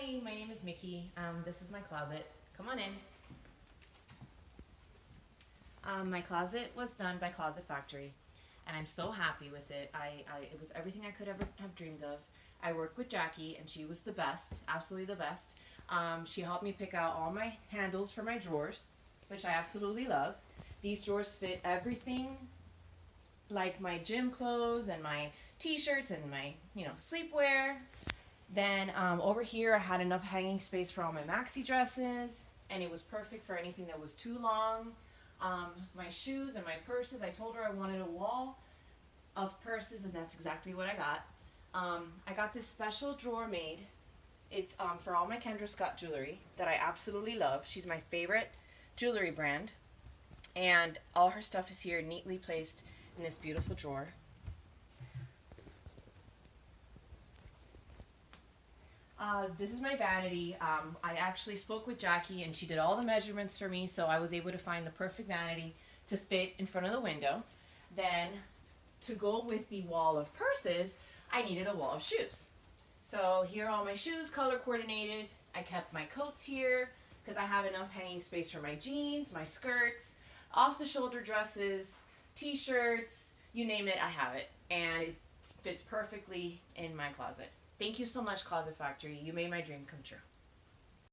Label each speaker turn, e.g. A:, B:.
A: Hi, my name is Mickey. This is my closet. Come on in. My closet was done by Closet Factory, and I'm so happy with it. It was everything I could ever have dreamed of. I worked with Jackie, and she was the best, absolutely the best. She helped me pick out all my handles for my drawers, which I absolutely love. These drawers fit everything, like my gym clothes and my t-shirts and my, sleepwear. Then over here, I had enough hanging space for all my maxi dresses, and it was perfect for anything that was too long. My shoes and my purses, I told her I wanted a wall of purses, and that's exactly what I got. I got this special drawer made. It's for all my Kendra Scott jewelry that I absolutely love. She's my favorite jewelry brand, and all her stuff is here neatly placed in this beautiful drawer. This is my vanity. I actually spoke with Jackie, and she did all the measurements for me, so I was able to find the perfect vanity to fit in front of the window. Then, to go with the wall of purses, I needed a wall of shoes. So here are all my shoes, color coordinated. I kept my coats here because I have enough hanging space for my jeans, my skirts, off-the-shoulder dresses, t-shirts, you name it, I have it. And it fits perfectly in my closet. Thank you so much, Closet Factory. You made my dream come true.